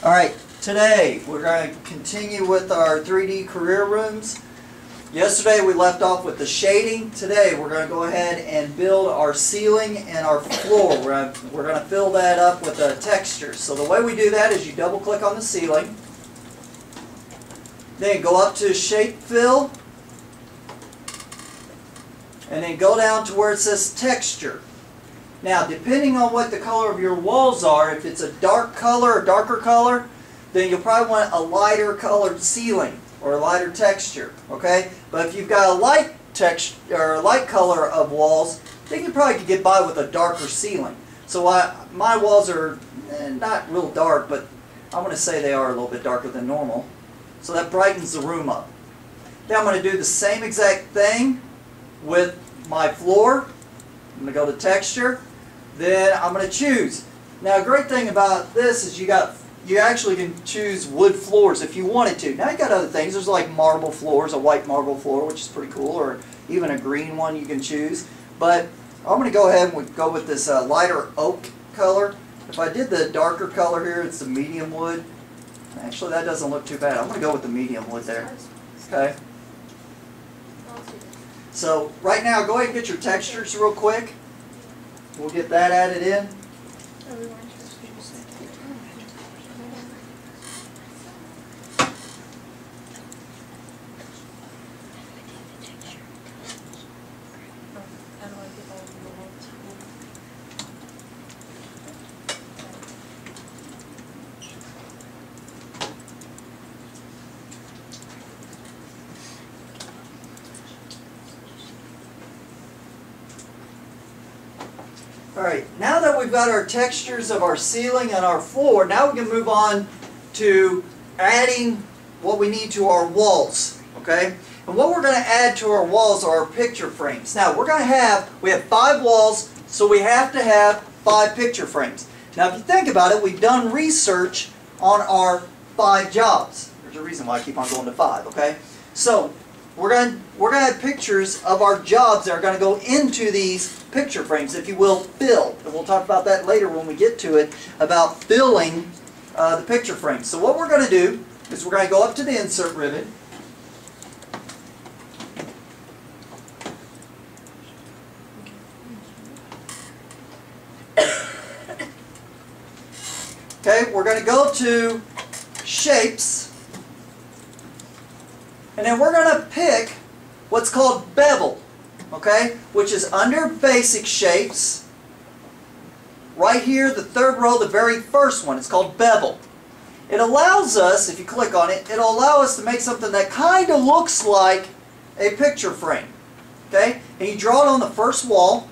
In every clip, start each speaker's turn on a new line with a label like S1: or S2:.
S1: Alright, today we're going to continue with our 3D career rooms. Yesterday we left off with the shading. Today we're going to go ahead and build our ceiling and our floor. We're going to fill that up with a texture. So the way we do that is you double click on the ceiling, then go up to shape fill, and then go down to where it says texture. Now, depending on what the color of your walls are, if it's a dark color or darker color, then you'll probably want a lighter colored ceiling or a lighter texture. Okay, but if you've got a light texture or a light color of walls, then you probably could get by with a darker ceiling. So my walls are not real dark, but I want to say they are a little bit darker than normal. So that brightens the room up. Then I'm going to do the same exact thing with my floor. I'm going to go to texture. Then I'm going to choose. Now, a great thing about this is you actually can choose wood floors if you wanted to. Now you got other things. There's like marble floors, a white marble floor, which is pretty cool, or even a green one you can choose. But I'm going to go ahead and go with this lighter oak color. If I did the darker color here, it's the medium wood. Actually, that doesn't look too bad. I'm going to go with the medium wood there. Okay. So right now, go ahead and get your textures real quick. We'll get that added in. Alright, now that we've got our textures of our ceiling and our floor, now we can move on to adding what we need to our walls. Okay? And what we're going to add to our walls are our picture frames. Now, we have 5 walls, so we have to have 5 picture frames. Now, if you think about it, we've done research on our 5 jobs. There's a reason why I keep on going to 5, okay? So, we're going to have pictures of our jobs that are going to go into these picture frames, if you will, fill. And we'll talk about that later when we get to it, about filling the picture frames. So what we're going to do is we're going to go up to the insert ribbon. Okay, we're going to go to shapes. And then we're going to pick what's called bevel, okay, which is under basic shapes. Right here, the 3rd row, the very first one, it's called bevel. It allows us, if you click on it, it'll allow us to make something that kind of looks like a picture frame. Okay, and you draw it on the first wall.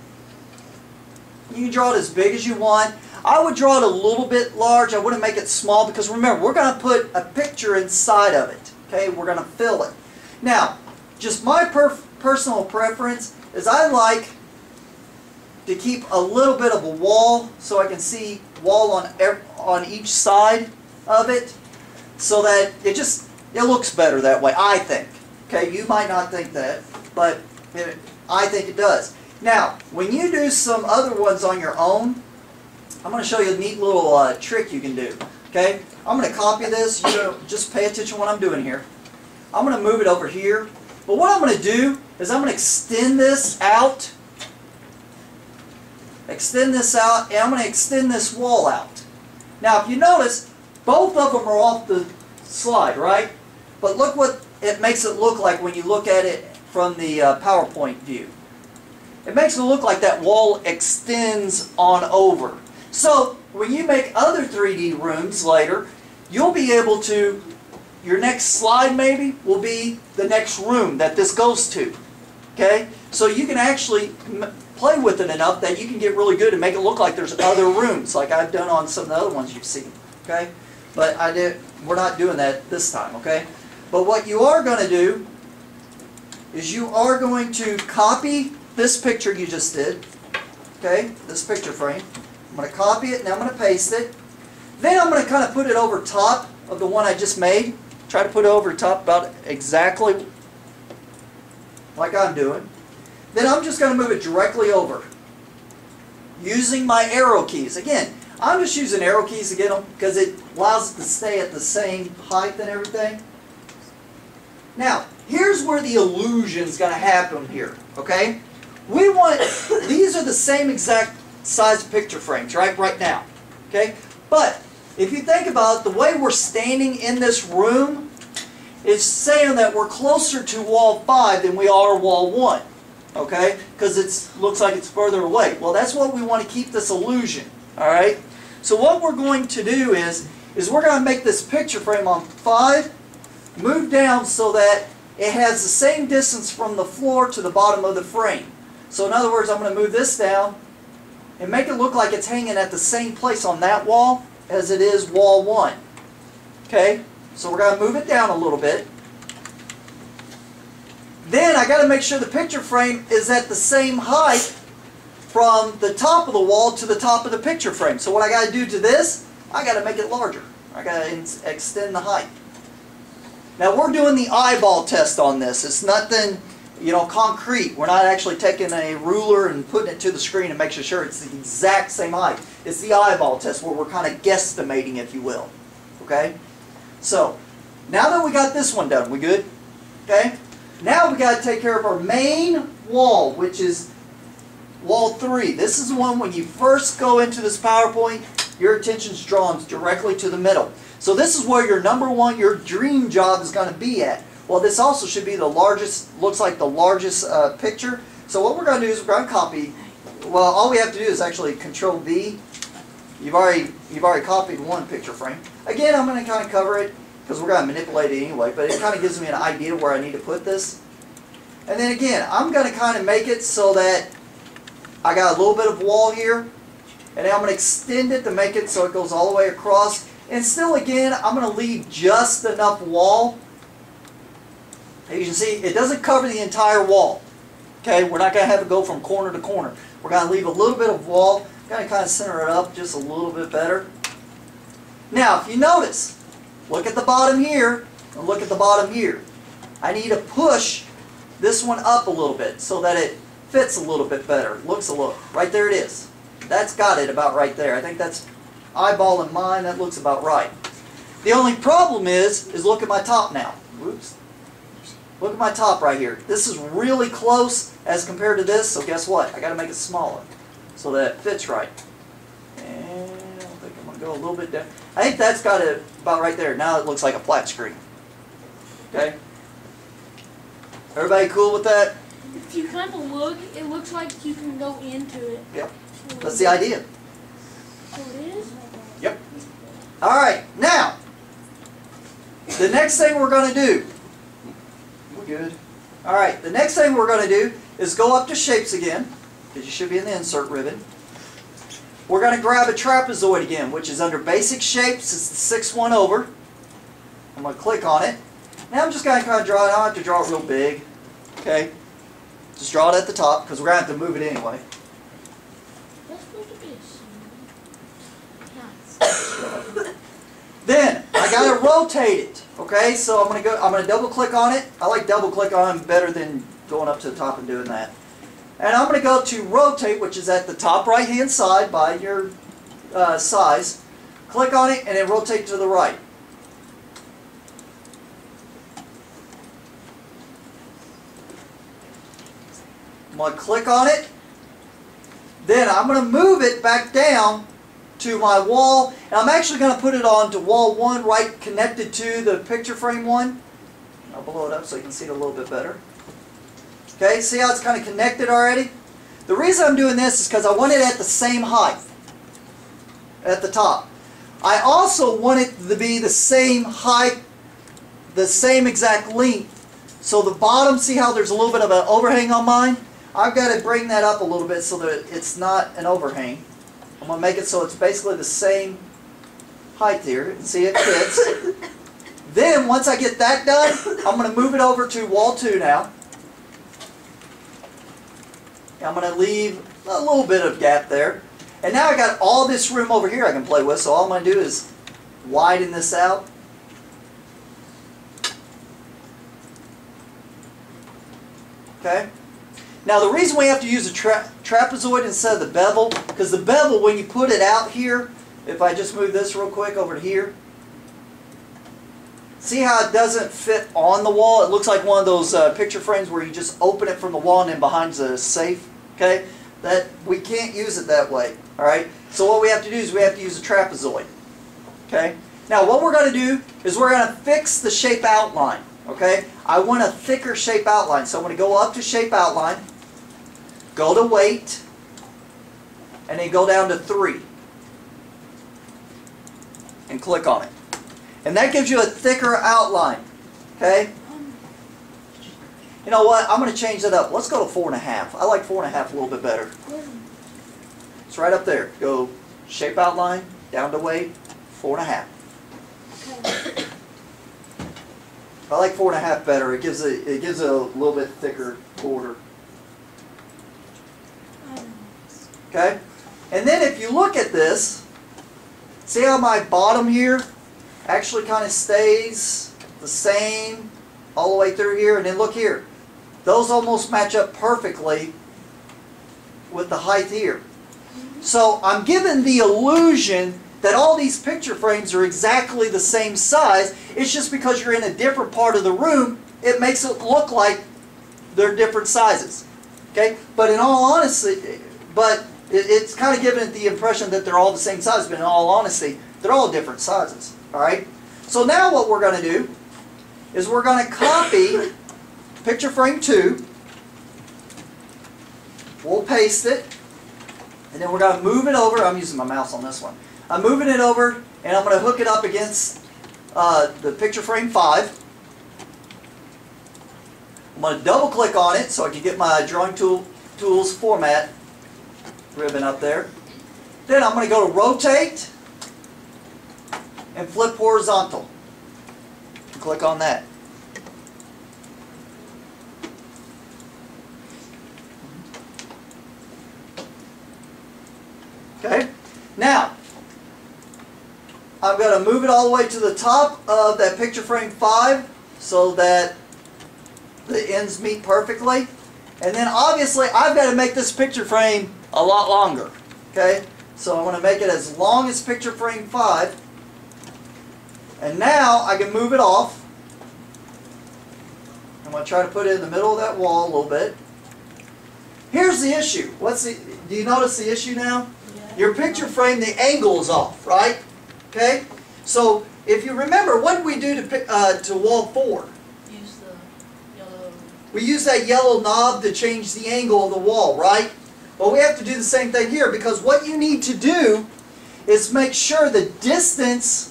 S1: You can draw it as big as you want. I would draw it a little bit large. I wouldn't make it small because remember, we're going to put a picture inside of it. Okay, we're going to fill it. Now, just my personal preference is I like to keep a little bit of a wall so I can see wall on each side of it, so that it looks better that way, I think. Okay, you might not think that, but I think it does. Now, when you do some other ones on your own, I'm going to show you a neat little trick you can do. Okay, I'm going to copy this. Just pay attention to what I'm doing here. I'm going to move it over here. But what I'm going to do is I'm going to extend this out. Extend this out, and I'm going to extend this wall out. Now, if you notice, both of them are off the slide, right? But look what it makes it look like when you look at it from the PowerPoint view. It makes it look like that wall extends on over. So, when you make other 3D rooms later, you'll be able to, your next slide maybe will be the next room that this goes to. Okay? So you can actually play with it enough that you can get really good and make it look like there's other rooms, like I've done on some of the other ones you've seen. Okay? But we're not doing that this time, okay? But what you are going to do is you are going to copy this picture you just did. Okay? This picture frame. I'm going to copy it and I'm going to paste it. Then I'm going to kind of put it over top of the one I just made. Try to put it over top about exactly like I'm doing. Then I'm just going to move it directly over using my arrow keys. Again, I'm just using arrow keys to get them because it allows it to stay at the same height and everything. Now, here's where the illusion is going to happen here, okay? We want, these are the same exact size picture frames, right now, okay? But if you think about it, the way we're standing in this room is saying that we're closer to wall 5 than we are wall 1, okay? Because it looks like it's further away. Well, that's what we want to keep this illusion, all right? So what we're going to do is we're going to make this picture frame on 5 move down so that it has the same distance from the floor to the bottom of the frame. So in other words, I'm going to move this down and make it look like it's hanging at the same place on that wall as it is wall 1. Okay? So we're going to move it down a little bit. Then I got to make sure the picture frame is at the same height from the top of the wall to the top of the picture frame. So what I got to do to this, I got to make it larger. I got to extend the height. Now we're doing the eyeball test on this. It's nothing, you know, concrete. We're not actually taking a ruler and putting it to the screen and making sure it's the exact same height. It's the eyeball test where we're kind of guesstimating, if you will. Okay? So, now that we got this one done, we good? Okay? Now we got to take care of our main wall, which is wall 3. This is the one when you first go into this PowerPoint, your attention's drawn directly to the middle. So this is where your number 1, your dream job is going to be at. Well, this also should be the largest, looks like the largest picture. So what we're going to do is we're going to copy, well, all we have to do is actually Control V. You've already copied one picture frame. Again, I'm going to kind of cover it because we're going to manipulate it anyway, but it kind of gives me an idea where I need to put this. And then again, I'm going to kind of make it so that I got a little bit of wall here, and then I'm going to extend it to make it so it goes all the way across. And still, again, I'm going to leave just enough wall. As you can see, it doesn't cover the entire wall. Okay, we're not going to have it go from corner to corner. We're going to leave a little bit of wall. Going to kind of center it up just a little bit better. Now, if you notice, look at the bottom here and look at the bottom here. I need to push this one up a little bit so that it fits a little bit better. Looks a little, right there it is. That's got it about right there. I think that's eyeballing mine, that looks about right. The only problem is look at my top now. Whoops. Look at my top right here. This is really close as compared to this, so guess what? I got to make it smaller so that it fits right. And I think I'm going to go a little bit down. I think that's got it about right there. Now it looks like a flat screen. Okay? Everybody cool with that?
S2: If you kind of look, it looks like you can go into it.
S1: Yep. That's the idea.
S2: So it is?
S1: Yep. Alright, now, the next thing we're going to do, we're good. Alright, the next thing we're going to do is go up to shapes again, because you should be in the insert ribbon. We're going to grab a trapezoid again, which is under basic shapes. It's the 6th one over. I'm going to click on it. Now I'm just going to kind of draw it. I don't have to draw it real big. Okay? Just draw it at the top, because we're going to have to move it anyway. Then I got to rotate it. Okay, so I'm going to double click on it. I like double click on it better than going up to the top and doing that. And I'm going to go to rotate, which is at the top right hand side by your size. Click on it and then rotate to the right. I'm going to click on it. Then I'm going to move it back down to my wall, and I'm actually going to put it on to wall 1 right connected to the picture frame one. I'll blow it up so you can see it a little bit better. Okay, see how it's kind of connected already? The reason I'm doing this is because I want it at the same height at the top. I also want it to be the same height, the same exact length. So the bottom, see how there's a little bit of an overhang on mine? I've got to bring that up a little bit so that it's not an overhang. I'm going to make it so it's basically the same height here. See, it fits. Then, once I get that done, I'm going to move it over to wall 2 now. And I'm going to leave a little bit of gap there. And now I got all this room over here I can play with, so all I'm going to do is widen this out. Okay? Now the reason we have to use a trapezoid instead of the bevel, because the bevel, when you put it out here, if I just move this real quick over to here, see how it doesn't fit on the wall? It looks like one of those picture frames where you just open it from the wall and then behind the safe. Okay, that we can't use it that way. All right. So what we have to do is we have to use a trapezoid. Okay. Now what we're going to do is we're going to fix the shape outline. Okay. I want a thicker shape outline, so I'm going to go up to shape outline, go to weight, and then go down to 3, and click on it. And that gives you a thicker outline. Okay? You know what? I'm going to change that up. Let's go to 4.5. I like 4.5 a little bit better. It's right up there. Go shape outline, down to weight, 4.5. I like 4.5 better. It gives a little bit thicker border. Okay? And then if you look at this, see how my bottom here actually kind of stays the same all the way through here, and then look here. Those almost match up perfectly with the height here. So I'm given the illusion that all these picture frames are exactly the same size. It's just because you're in a different part of the room, it makes it look like they're different sizes. Okay? But in all honesty, it's kind of giving it the impression that they're all the same size, but in all honesty, they're all different sizes. Alright? So now what we're going to do is we're going to copy picture frame 2. We'll paste it. And then we're going to move it over. I'm using my mouse on this one. I'm moving it over, and I'm going to hook it up against the picture frame 5. I'm going to double click on it so I can get my drawing tools format ribbon up there. Then I'm going to go to rotate and flip horizontal. Click on that. Okay. Now, I'm going to move it all the way to the top of that picture frame 5 so that the ends meet perfectly. And then obviously I've got to make this picture frame a lot longer. Okay? So I'm going to make it as long as picture frame 5. And now I can move it off. I'm going to try to put it in the middle of that wall a little bit. Here's the issue. Do you notice the issue now? Yeah. Your picture frame, the angle is off, right? Okay? So if you remember, what did we do to wall 4?
S2: Use the yellow.
S1: We use that yellow knob to change the angle of the wall, right? Well, we have to do the same thing here, because what you need to do is make sure the distance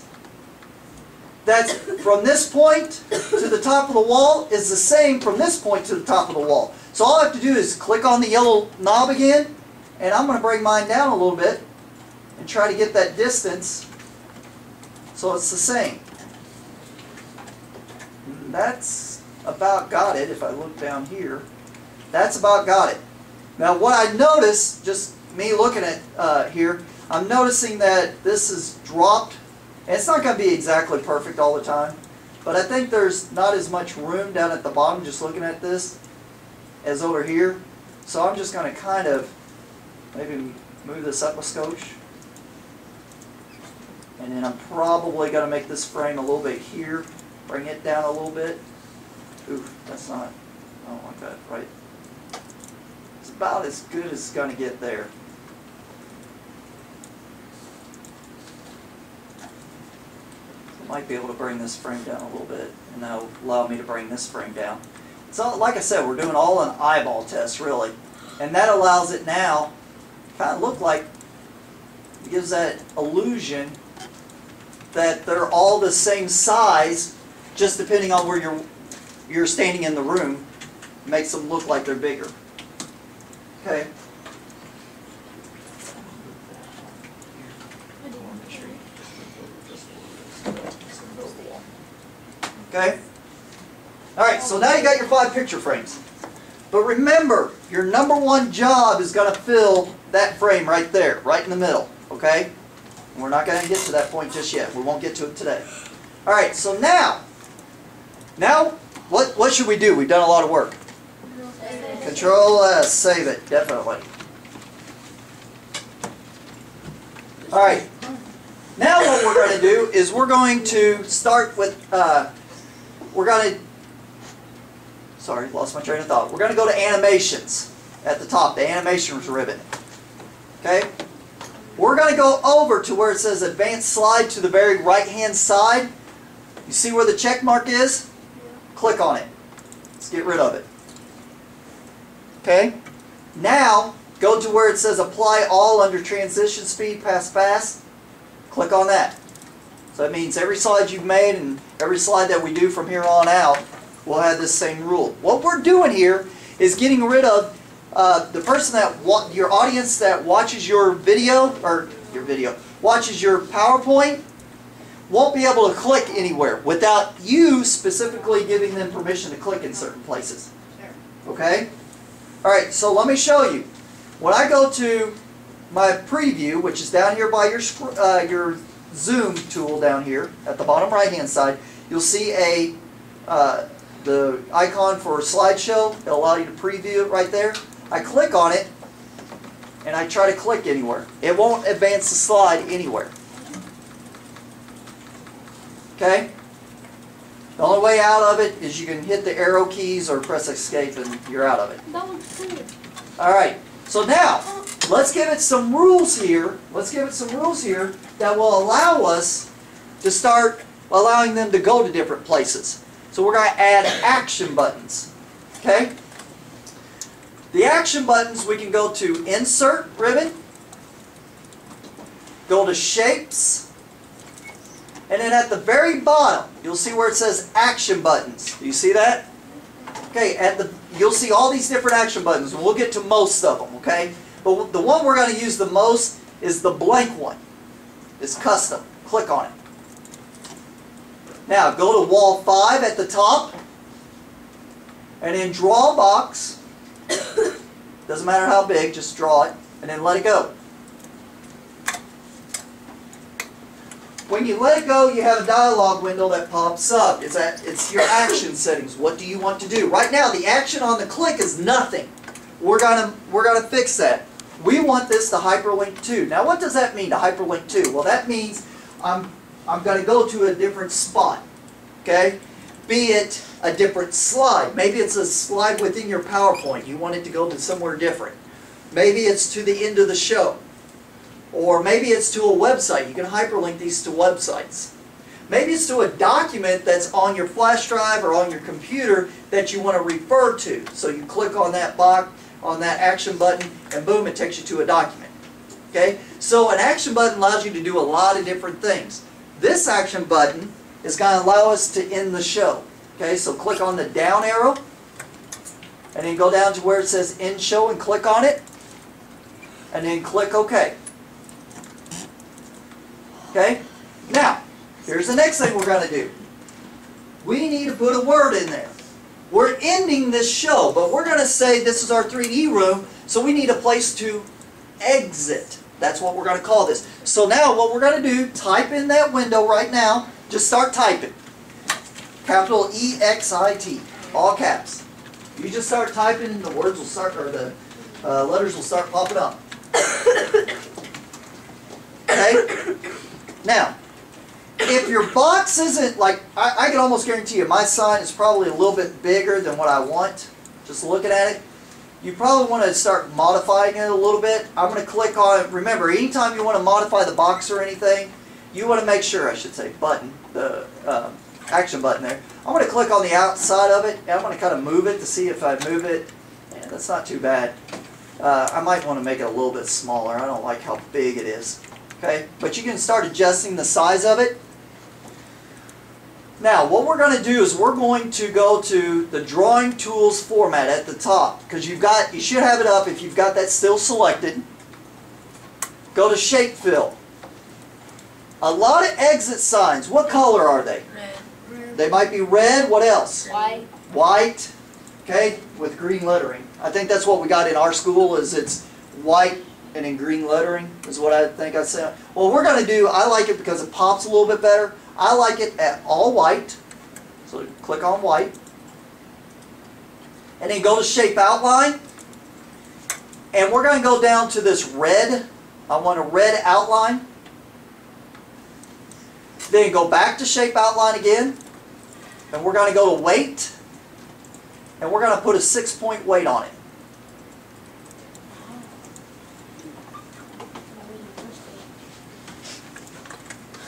S1: that's from this point to the top of the wall is the same from this point to the top of the wall. So all I have to do is click on the yellow knob again, and I'm going to bring mine down a little bit and try to get that distance so it's the same. And that's about got it. If I look down here, that's about got it. Now what I notice, just me looking at here, I'm noticing that this is dropped. And it's not going to be exactly perfect all the time, but I think there's not as much room down at the bottom just looking at this as over here. So I'm just going to kind of maybe move this up a scotch. And then I'm probably going to make this frame a little bit here, bring it down a little bit. Ooh, that's not, I don't like that, right? It's about as good as it's going to get there. Might be able to bring this frame down a little bit, and that'll allow me to bring this frame down. So like I said, we're doing all an eyeball test really, and that allows it now kind of look like, it gives that illusion that they're all the same size, just depending on where you're standing in the room. It makes them look like they're bigger. Okay. Okay? Alright, so now you got your 5 picture frames. But remember, your number one job is going to fill that frame right there, right in the middle. Okay? And we're not going to get to that point just yet. We won't get to it today. Alright, so now what should we do? We've done a lot of work. Control S, save it, definitely. Alright, Now what we're going to do is we're going to start with, sorry, lost my train of thought. We're going to go to animations at the top, the animations ribbon. Okay? We're going to go over to where it says advanced slide to the very right hand side. You see where the check mark is? Click on it. Let's get rid of it. Okay? Now, go to where it says apply all under transition speed, pass fast. Click on that. So that means every slide you've made and every slide that we do from here on out will have this same rule. What we're doing here is getting rid of the person that, your audience that watches your video, watches your PowerPoint, won't be able to click anywhere without you specifically giving them permission to click in certain places. Okay? Alright, so let me show you. When I go to my preview, which is down here by your zoom tool down here at the bottom right hand side, you'll see the icon for slideshow. It'll allow you to preview it right there. I click on it and I try to click anywhere. It won't advance the slide anywhere. Okay? The only way out of it is you can hit the arrow keys or press escape and you're out of it.
S2: That looks cool.
S1: Alright, so now let's give it some rules here. Let's give it some rules here that will allow us to start allowing them to go to different places. So we're going to add action buttons. Okay? The action buttons, we can go to Insert ribbon, go to Shapes, and then at the very bottom, you'll see where it says Action Buttons. Do you see that? Okay, you'll see all these different action buttons. We'll get to most of them, okay? But the one we're going to use the most is the blank one. It's custom. Click on it. Now, go to Wall 5 at the top, and then draw a box. Doesn't matter how big, just draw it, and then let it go. When you let it go, you have a dialog window that pops up. It's your action settings. What do you want to do? Right now, the action on the click is nothing. We're gonna fix that. We want this to hyperlink to. Now, what does that mean, to hyperlink to? Well, that means I'm going to go to a different spot. Okay? Be it a different slide. Maybe it's a slide within your PowerPoint. You want it to go to somewhere different. Maybe it's to the end of the show. Or maybe it's to a website. You can hyperlink these to websites. Maybe it's to a document that's on your flash drive or on your computer that you want to refer to. So you click on that box, on that action button, and boom, it takes you to a document. Okay? So an action button allows you to do a lot of different things. This action button is going to allow us to end the show. Okay, so click on the down arrow, and then go down to where it says End Show and click on it, and then click OK. Okay? Now, here's the next thing we're going to do. We need to put a word in there. We're ending this show, but we're going to say this is our 3D room, so we need a place to exit. That's what we're going to call this. So now what we're going to do, type in that window right now. Just start typing. Capital EXIT. All caps. You just start typing and the words will start, or the letters will start popping up. Okay? Now, if your box isn't like, I can almost guarantee you my sign is probably a little bit bigger than what I want. Just looking at it. You probably want to start modifying it a little bit. I'm going to click on it. Remember, anytime you want to modify the box or anything, you want to make sure, I should say, button, the action button there. I'm going to click on the outside of it, and I'm going to kind of move it to see if I move it. Yeah, that's not too bad. I might want to make it a little bit smaller. I don't like how big it is. Okay, but you can start adjusting the size of it. Now, what we're going to do is we're going to go to the Drawing Tools format at the top, because you should have it up if you've got that still selected. Go to Shape Fill. A lot of exit signs. What color are they?
S2: Red.
S1: They might be red. What else?
S2: White.
S1: White. Okay, with green lettering. I think that's what we got in our school. Is it's white and in green lettering is what I think I said. Well, we're going to do. I like it because it pops a little bit better. I like it at all white. So click on white, and then go to Shape Outline. And we're going to go down to this red. I want a red outline. Then go back to shape outline again. And we're going to go to weight. And we're going to put a 6-point weight on it.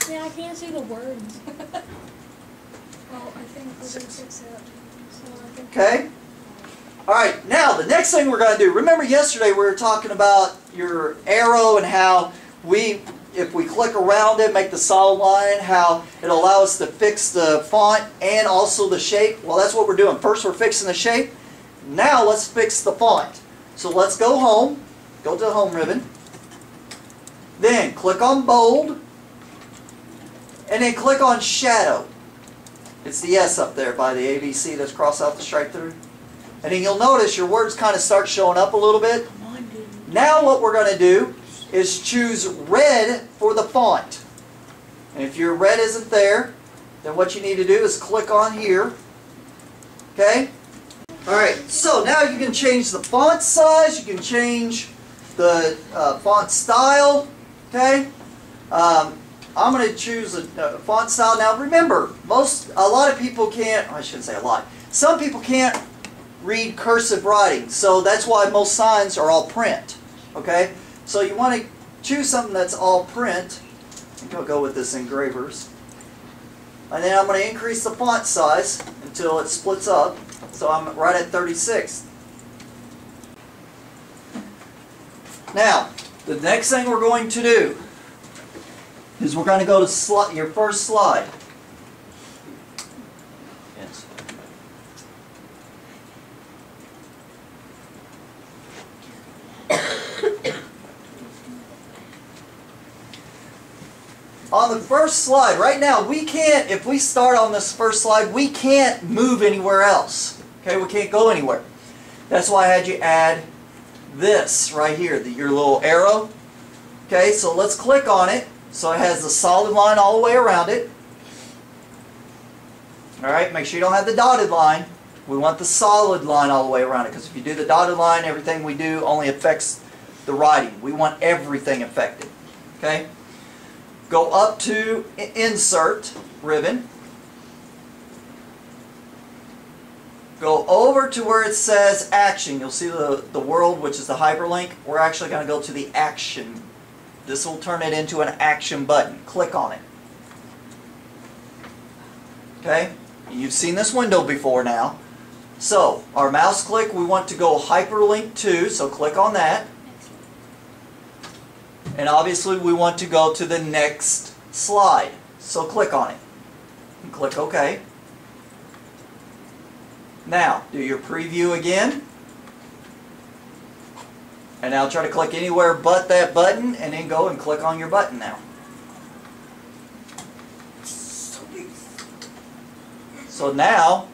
S2: Yeah, I can't see the words. Oh, I think we're going to fix that.
S1: Okay? Alright, now the next thing we're going to do, remember yesterday we were talking about your arrow and how if we click around it, make the solid line, how it'll allow us to fix the font and also the shape. Well, that's what we're doing. First we're fixing the shape. Now let's fix the font. So let's go home. Go to the home ribbon. Then click on bold. And then click on shadow. It's the S up there by the ABC that's crossed out the stripe through. And then you'll notice your words kind of start showing up a little bit. Now what we're going to do is choose red for the font. And if your red isn't there, then what you need to do is click on here. Okay? Alright, so now you can change the font size, you can change the font style. Okay? I'm going to choose a font style. Now remember, a lot of people can't, I shouldn't say a lot, some people can't read cursive writing, so that's why most signs are all print. Okay? So you want to choose something that's all print. I think I'll go with this engravers. And then I'm going to increase the font size until it splits up. So I'm right at 36. Now, the next thing we're going to do is we're going to go to your first slide. Yes. On the first slide, right now, we can't, if we start on this first slide, we can't move anywhere else. Okay, we can't go anywhere. That's why I had you add this right here, your little arrow. Okay, so let's click on it. So it has the solid line all the way around it. Alright, make sure you don't have the dotted line. We want the solid line all the way around it, because if you do the dotted line, everything we do only affects the writing. We want everything affected. Okay? Go up to Insert ribbon. Go over to where it says Action. You'll see the world, which is the hyperlink. We're actually going to go to the Action. This will turn it into an action button. Click on it. Okay? You've seen this window before now. So, our mouse click, we want to go hyperlink to, so click on that. And obviously we want to go to the next slide. So click on it. And click OK. Now, do your preview again. And now try to click anywhere but that button, and then go and click on your button now. So now,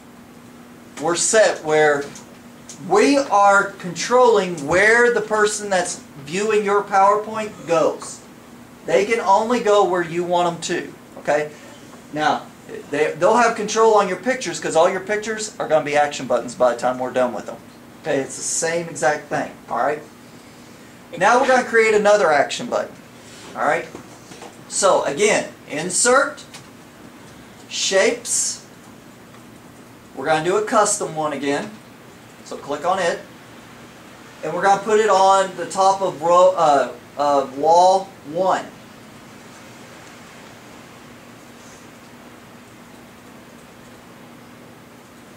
S1: we're set where we are controlling where the person that's viewing your PowerPoint goes. They can only go where you want them to. Okay? Now, they'll have control on your pictures, because all your pictures are going to be action buttons by the time we're done with them. Okay? It's the same exact thing. Alright? Now we're going to create another action button. Alright? So, again, Insert, Shapes. We're going to do a custom one again. So click on it. And we're going to put it on the top of wall 1.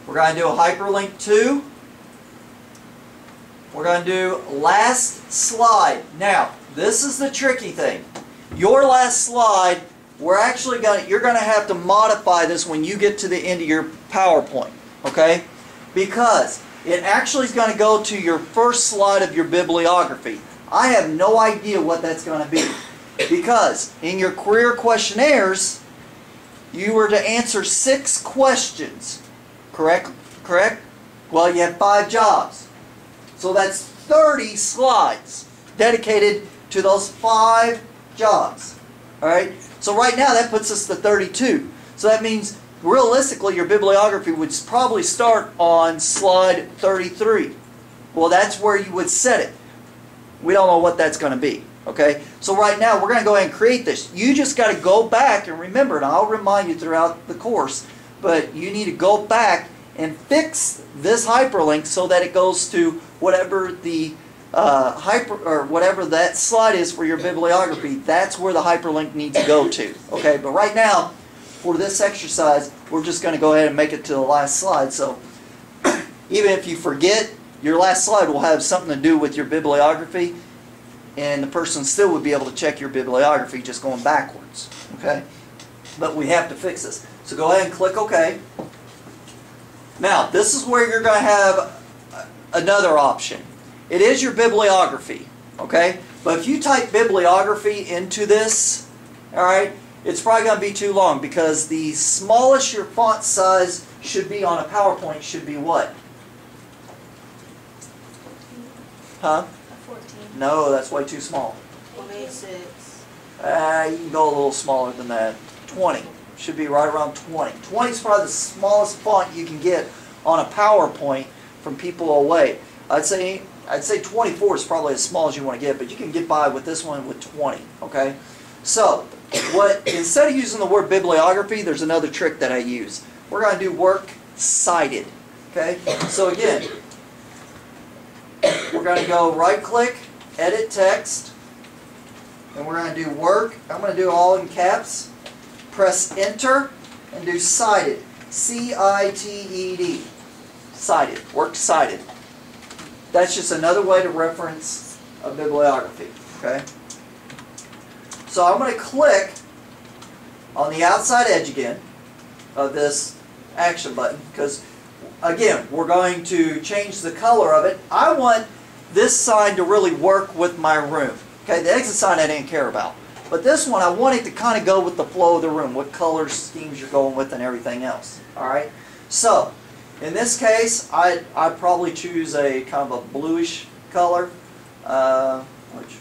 S1: We're going to do a hyperlink 2. We're going to do last slide. Now, this is the tricky thing. Your last slide, you're going to have to modify this when you get to the end of your PowerPoint. Okay? Because it actually is going to go to your first slide of your bibliography. I have no idea what that's going to be. Because in your career questionnaires, you were to answer 6 questions. Correct? Correct? Well, you have 5 jobs. So that's 30 slides dedicated to those 5 jobs. Alright? So right now that puts us to 32. So that means realistically your bibliography would probably start on slide 33. Well, that's where you would set it. We don't know what that's going to be. Okay, so right now we're going to go ahead and create this. You just got to go back and remember, and I'll remind you throughout the course, but you need to go back and fix this hyperlink so that it goes to whatever the whatever that slide is for your bibliography. That's where the hyperlink needs to go to. Okay, but right now, for this exercise, we're just going to go ahead and make it to the last slide. So even if you forget, your last slide will have something to do with your bibliography, and the person still would be able to check your bibliography just going backwards. Okay, but we have to fix this. So go ahead and click OK. Now, this is where you're going to have another option. It is your bibliography, okay? But if you type bibliography into this, all right, it's probably going to be too long because the smallest your font size should be on a PowerPoint should be what? Huh?
S2: 14.
S1: No, that's way too small.
S3: 26.
S1: You can go a little smaller than that. 20. Should be right around 20. 20 is probably the smallest font you can get on a PowerPoint from people away. I'd say 24 is probably as small as you want to get, but you can get by with this one with 20. Okay, so instead of using the word bibliography, there's another trick that I use. We're going to do works cited. Okay, so again, we're going to go right-click, edit text, and we're going to do work. I'm going to do all in caps. Press enter and do cited. C-I-T-E-D. Cited. Works cited. That's just another way to reference a bibliography. Okay? So I'm going to click on the outside edge again of this action button because, again, we're going to change the color of it. I want this sign to really work with my room. Okay? The exit sign I didn't care about. But this one, I want it to kind of go with the flow of the room, what color schemes you're going with and everything else. Alright? So, in this case, I'd probably choose a kind of a bluish color, which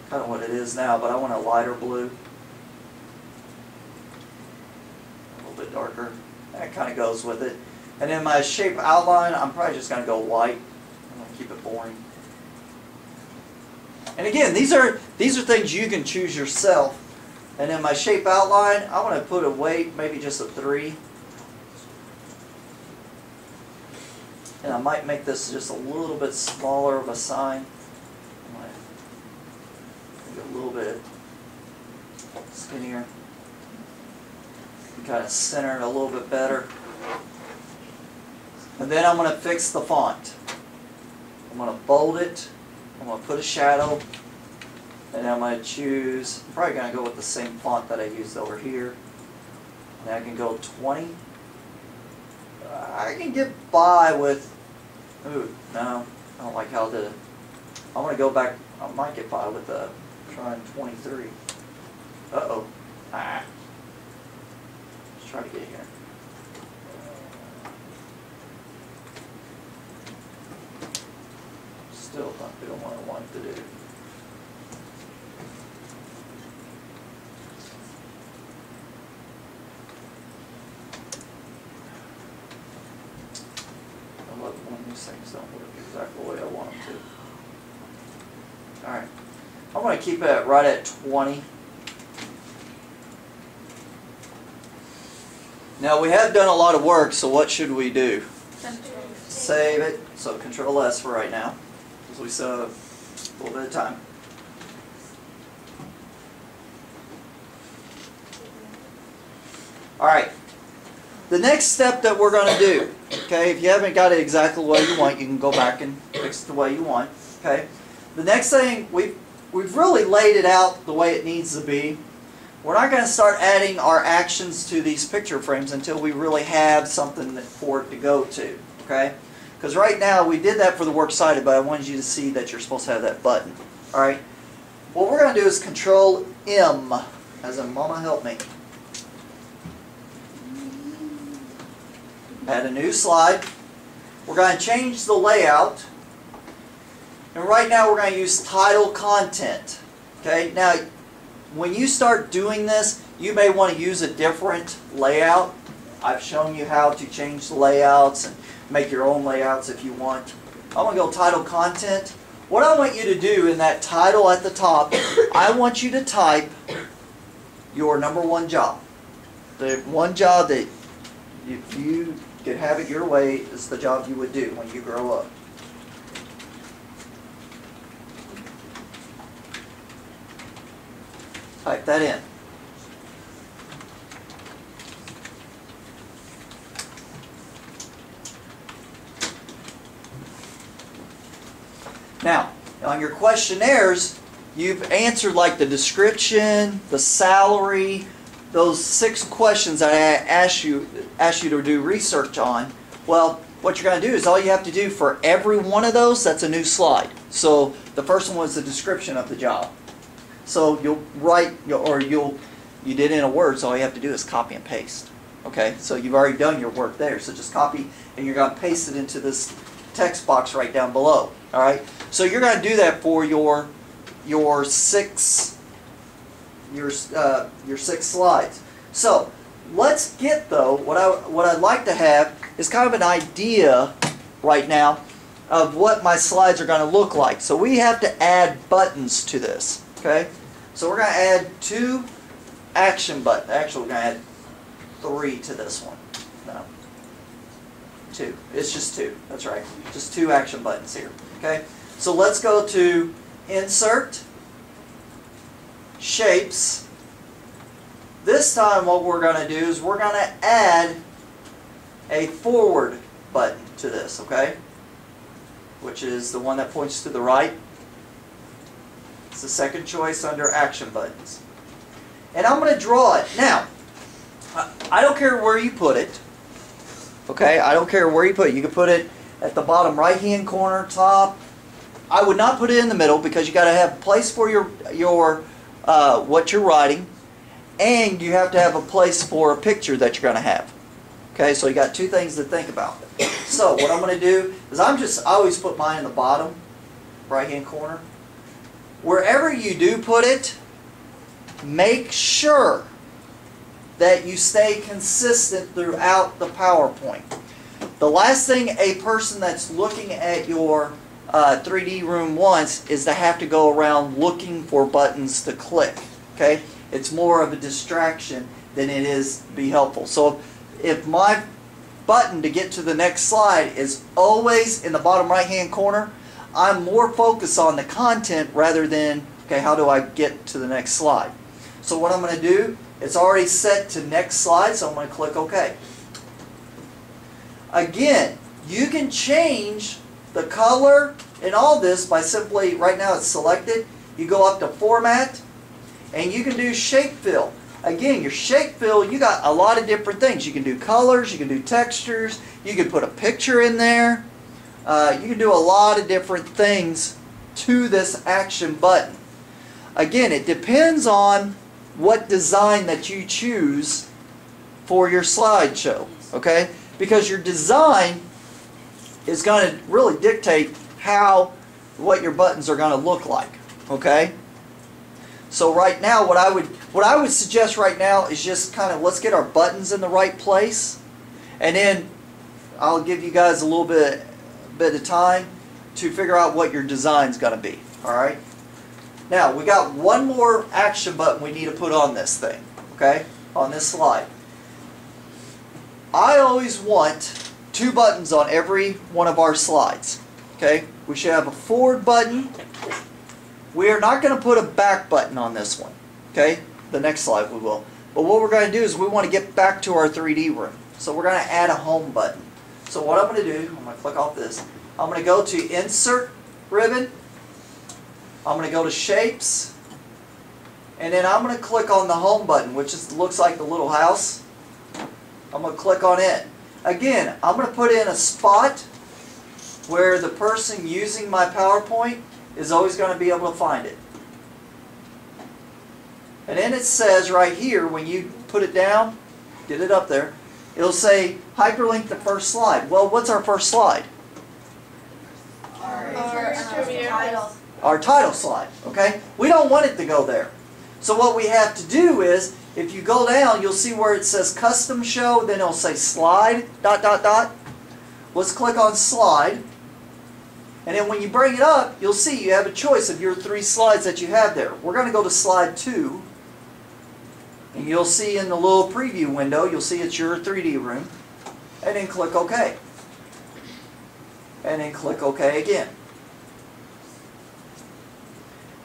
S1: kind of what it is now, but I want a lighter blue. A little bit darker. That kind of goes with it. And then my shape outline, I'm probably just going to go white. I'm going to keep it boring. And again, these are things you can choose yourself. And in my shape outline, I want to put a weight, maybe just a 3. And I might make this just a little bit smaller of a sign. I might make it a little bit skinnier. And kind of center it a little bit better. And then I'm going to fix the font. I'm going to bold it. I'm going to put a shadow, and I'm going to choose, I'm probably going to go with the same font that I used over here. And I can go 20. I can get by with, ooh, no, I don't like how the, I want to go back, I might get by with trying 23. Uh-oh. Let's try to get here. Still not doing what I want to do. I love when these things don't work exactly the way I want them to. Alright. I'm going to keep it right at 20. Now we have done a lot of work, so what should we do? Save it. So Control S for right now. Because we still have a little bit of time. Alright. The next step that we're going to do, okay, if you haven't got it exactly the way you want, you can go back and fix it the way you want. Okay. The next thing, we've really laid it out the way it needs to be. We're not going to start adding our actions to these picture frames until we really have something for it to go to. Okay? Because right now, we did that for the works cited, but I wanted you to see that you're supposed to have that button. Alright? What we're going to do is Control M, as in Mama help me. Add a new slide. We're going to change the layout. And right now, we're going to use title content. Okay? Now, when you start doing this, you may want to use a different layout. I've shown you how to change the layouts and make your own layouts if you want. I'm going to go title content. what I want you to do in that title at the top, I want you to type your number one job. The one job that if you could have it your way is the job you would do when you grow up. Type that in. Now, on your questionnaires, you've answered like the description, the salary, those 6 questions that I asked you to do research on. Well, what you're going to do is all you have to do for every one of those, that's a new slide. So the first one was the description of the job. So you'll write, you did it in a Word, so all you have to do is copy and paste. Okay, so you've already done your work there. So just copy and you're going to paste it into this text box right down below. All right, so you're going to do that for your 6 slides. So let's get though what I'd like to have is kind of an idea right now of what my slides are going to look like. So we have to add buttons to this. Okay, so we're going to add 2 action buttons. Actually, we're going to add 3 to this one. No, 2. It's just 2. That's right. Just 2 action buttons here. Okay, so let's go to Insert, Shapes. This time what we're going to do is we're going to add a forward button to this, okay? Which is the one that points to the right. It's the second choice under Action Buttons. And I'm going to draw it. Now, I don't care where you put it. Okay, I don't care where you put it. You can put it at the bottom right-hand corner, top. I would not put it in the middle because you got to have a place for your what you're writing, and you have to have a place for a picture that you're going to have. Okay, so you got 2 things to think about. So what I'm going to do is I always put mine in the bottom right-hand corner. Wherever you do put it, make sure that you stay consistent throughout the PowerPoint. The last thing a person that's looking at your 3D room wants is to have to go around looking for buttons to click. Okay, it's more of a distraction than it is to be helpful. So if my button to get to the next slide is always in the bottom right hand corner, I'm more focused on the content rather than, okay, how do I get to the next slide? So what I'm going to do, it's already set to next slide, so I'm going to click OK. Again, you can change the color and all this by simply, right now it's selected, you go up to Format, and you can do Shape Fill. Again, your Shape Fill, you got a lot of different things. You can do colors, you can do textures, you can put a picture in there. You can do a lot of different things to this action button. Again, it depends on what design that you choose for your slideshow, okay? Because your design is going to really dictate what your buttons are going to look like, okay? So right now, what I would suggest right now is just kind of let's get our buttons in the right place, and then I'll give you guys a little bit of time to figure out what your design's going to be. All right. Now we got one more action button we need to put on this thing. Okay, on this slide. I always want 2 buttons on every one of our slides. Okay, we should have a forward button. We are not going to put a back button on this one. Okay, the next slide we will. But what we're going to do is we want to get back to our 3D room. So we're going to add a home button. So what I'm going to do, I'm going to click off this. I'm going to go to Insert ribbon. I'm going to go to Shapes. And then I'm going to click on the home button, which looks like the little house. I'm going to click on it. Again, I'm going to put in a spot where the person using my PowerPoint is always going to be able to find it. And then it says right here, when you put it down, get it up there, it'll say hyperlink the first slide. Well, what's our first slide? Our title slide. Okay? We don't want it to go there. So what we have to do is, if you go down, you'll see where it says Custom Show, then it'll say Slide, ... Let's click on Slide. And then when you bring it up, you'll see you have a choice of your 3 slides that you have there. We're going to go to slide 2. And you'll see in the little preview window, you'll see it's your 3D room. And then click OK. And then click OK again.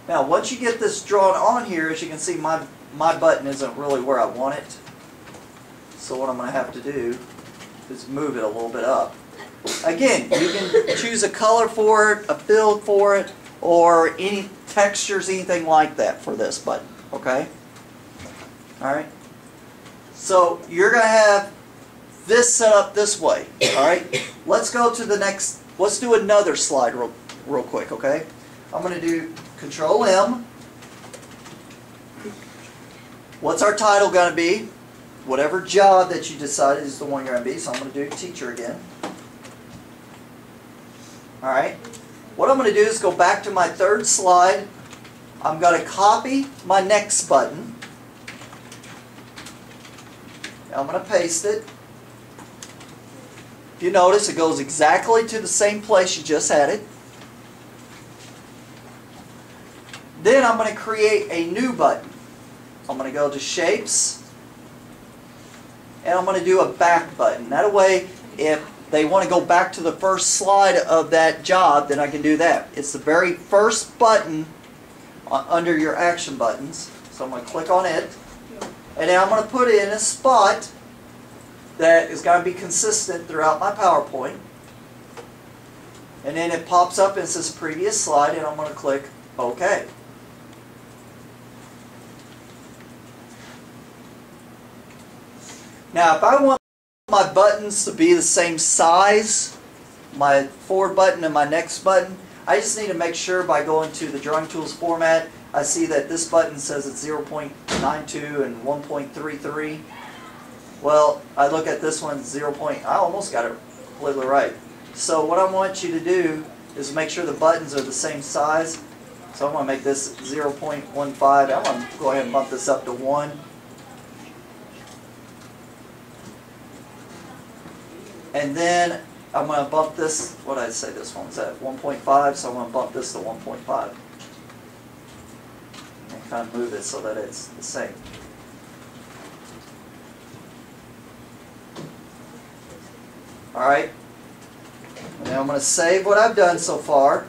S1: Now once you get this drawn on here, as you can see, my button isn't really where I want it. So what I'm going to have to do is move it a little bit up. Again, you can choose a color for it, a fill for it, or any textures, anything like that for this button. Okay? Alright? So you're going to have this set up this way. Alright? Let's go to the next, let's do another slide real quick, okay? I'm going to do Control M. What's our title going to be? Whatever job that you decided is the one you're going to be. So I'm going to do teacher again. Alright. What I'm going to do is go back to my 3rd slide. I'm going to copy my next button. I'm going to paste it. If you notice, it goes exactly to the same place you just had it. Then I'm going to create a new button. I'm going to go to Shapes, and I'm going to do a back button. That way, if they want to go back to the first slide of that job, then I can do that. It's the very first button under your action buttons. So I'm going to click on it, and then I'm going to put it in a spot that is going to be consistent throughout my PowerPoint. And then it pops up and says previous slide, and I'm going to click OK. Now, if I want my buttons to be the same size, my forward button and my next button, I just need to make sure by going to the Drawing Tools format, I see that this button says it's 0.92 and 1.33. Well, I look at this one, I almost got it completely right. So what I want you to do is make sure the buttons are the same size. So I'm going to make this 0.15. I'm going to go ahead and bump this up to 1. And then I'm going to bump this, what did I say this one's at? 1.5, so I'm going to bump this to 1.5. And kind of move it so that it's the same. Alright. And then I'm going to save what I've done so far.